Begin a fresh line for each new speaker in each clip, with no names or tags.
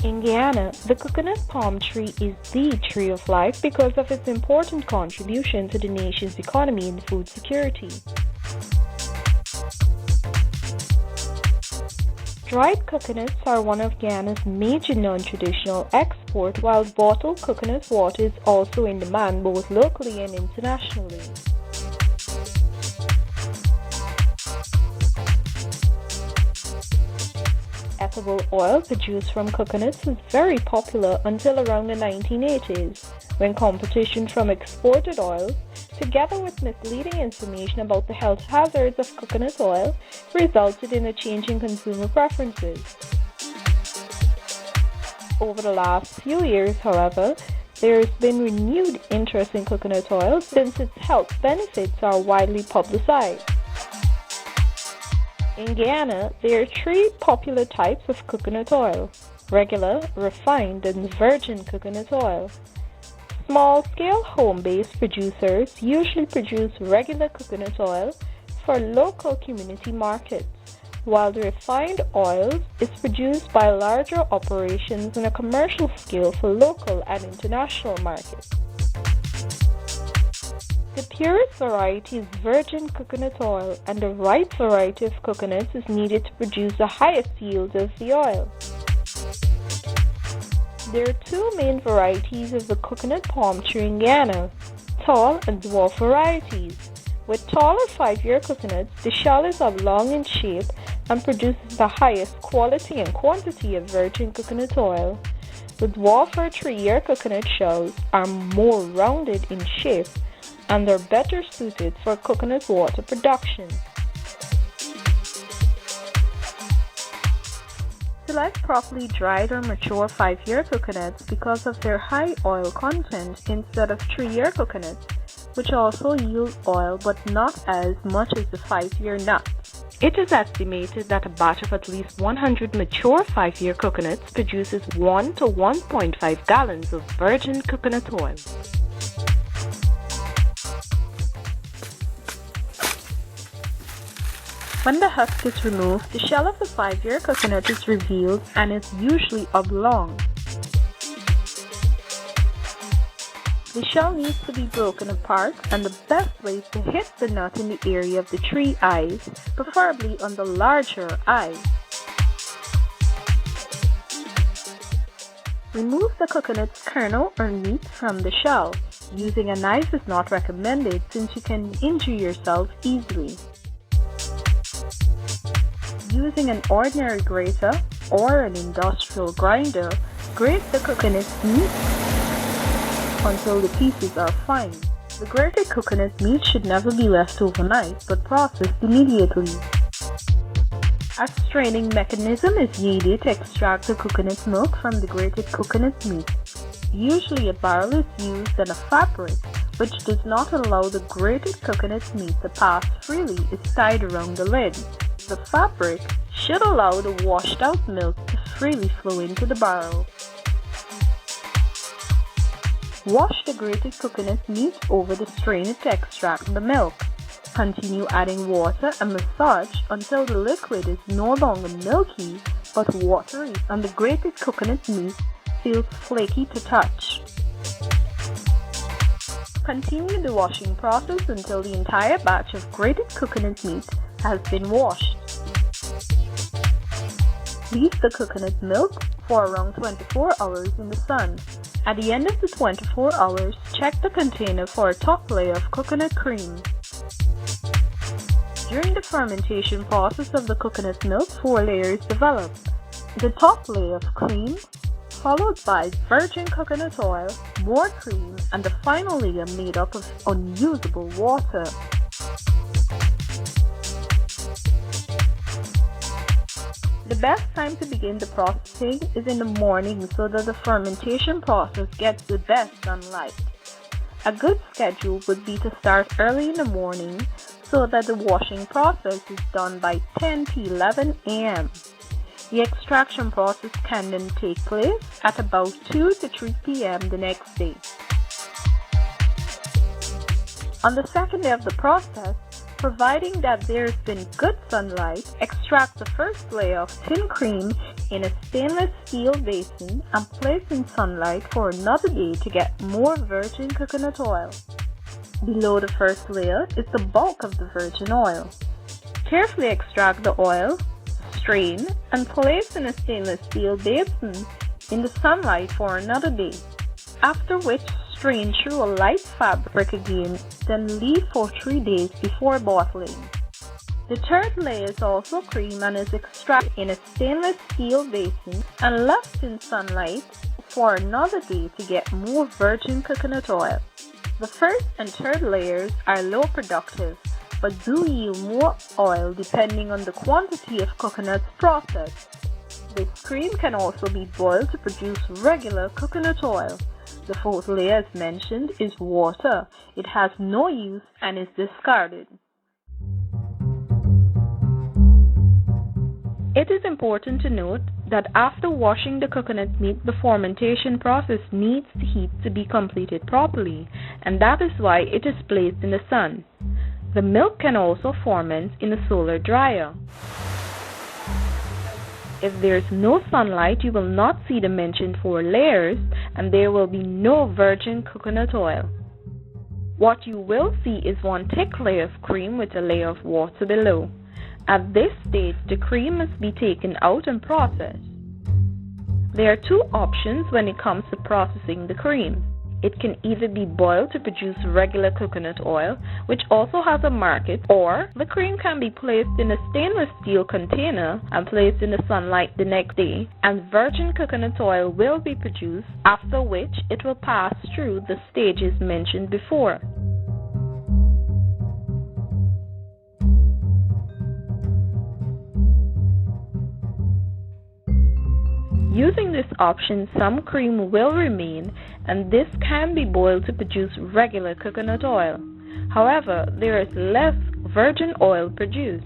In Guyana, the coconut palm tree is the tree of life because of its important contribution to the nation's economy and food security. Dried coconuts are one of Guyana's major non-traditional exports, while bottled coconut water is also in demand both locally and internationally. Edible oil produced from coconuts was very popular until around the 1980s, when competition from exported oils, together with misleading information about the health hazards of coconut oil, resulted in a change in consumer preferences. Over the last few years, however, there has been renewed interest in coconut oil since its health benefits are widely publicized. In Guyana, there are three popular types of coconut oil: regular, refined, and virgin coconut oil. Small-scale home-based producers usually produce regular coconut oil for local community markets, while the refined oil is produced by larger operations on a commercial scale for local and international markets. The purest variety is virgin coconut oil, and the right variety of coconuts is needed to produce the highest yield of the oil. There are two main varieties of the coconut palm tree in Guyana: tall and dwarf varieties. With taller 5-year coconuts, the shell is oblong in shape and produces the highest quality and quantity of virgin coconut oil. The dwarf or 3-year coconut shells are more rounded in shape and are better suited for coconut water production. Select properly dried or mature 5-year coconuts because of their high oil content instead of 3-year coconuts, which also yield oil but not as much as the 5-year nuts. It is estimated that a batch of at least 100 mature 5-year coconuts produces 1 to 1.5 gallons of virgin coconut oil. When the husk is removed, the shell of the 5-year coconut is revealed and is usually oblong. The shell needs to be broken apart, and the best way is to hit the nut in the area of the 3 eyes, preferably on the larger eye. Remove the coconut's kernel or meat from the shell. Using a knife is not recommended since you can injure yourself easily. Using an ordinary grater or an industrial grinder, grate the coconut meat until the pieces are fine. The grated coconut meat should never be left overnight but processed immediately. A straining mechanism is needed to extract the coconut milk from the grated coconut meat. Usually a barrel is used and a fabric, which does not allow the grated coconut meat to pass freely, is tied around the lid. The fabric should allow the washed out milk to freely flow into the barrel. Wash the grated coconut meat over the strainer to extract the milk. Continue adding water and massage until the liquid is no longer milky but watery and the grated coconut meat feels flaky to touch. Continue the washing process until the entire batch of grated coconut meat has been washed. Leave the coconut milk for around 24 hours in the sun. At the end of the 24 hours, check the container for a top layer of coconut cream. During the fermentation process of the coconut milk, 4 layers develop. The top layer of cream, followed by virgin coconut oil, more cream, and the final layer made up of unusable water. The best time to begin the processing is in the morning so that the fermentation process gets the best sunlight. A good schedule would be to start early in the morning so that the washing process is done by 10 to 11 a.m. The extraction process can then take place at about 2 to 3 p.m. the next day. On the second day of the process, Providing that there's been good sunlight, extract the first layer of thin cream in a stainless steel basin and place in sunlight for another day to get more virgin coconut oil. Below the first layer is the bulk of the virgin oil. Carefully extract the oil, strain, and place in a stainless steel basin in the sunlight for another day, after which strain through a light fabric again, then leave for 3 days before bottling. The third layer is also cream and is extracted in a stainless steel basin and left in sunlight for another day to get more virgin coconut oil. The first and third layers are low productive, but do yield more oil depending on the quantity of coconuts processed. This cream can also be boiled to produce regular coconut oil. The fourth layer, as mentioned, is water. It has no use and is discarded. It is important to note that after washing the coconut meat, the fermentation process needs the heat to be completed properly, and that is why it is placed in the sun. The milk can also ferment in a solar dryer. If there is no sunlight, you will not see the mentioned 4 layers, and there will be no virgin coconut oil. What you will see is one thick layer of cream with a layer of water below. At this stage, the cream must be taken out and processed. There are 2 options when it comes to processing the cream. It can either be boiled to produce regular coconut oil, which also has a market, or the cream can be placed in a stainless steel container and placed in the sunlight the next day, and virgin coconut oil will be produced, after which it will pass through the stages mentioned before. Using this option, some cream will remain, and this can be boiled to produce regular coconut oil. However, there is less virgin oil produced.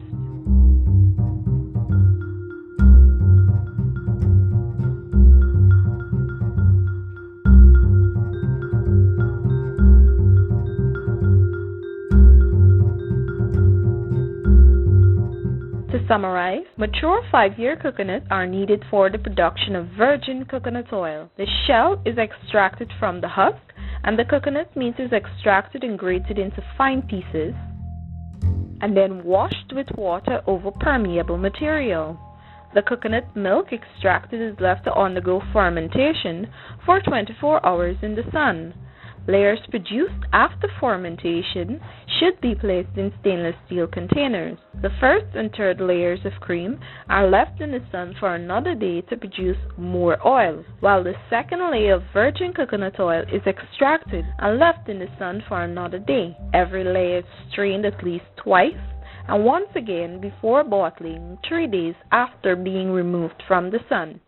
To summarize, mature 5-year coconuts are needed for the production of virgin coconut oil. The shell is extracted from the husk, and the coconut meat is extracted and grated into fine pieces, and then washed with water over permeable material. The coconut milk extracted is left to undergo fermentation for 24 hours in the sun. Layers produced after fermentation should be placed in stainless steel containers. The first and third layers of cream are left in the sun for another day to produce more oil, while the second layer of virgin coconut oil is extracted and left in the sun for another day. Every layer is strained at least twice, and once again before bottling 3 days after being removed from the sun.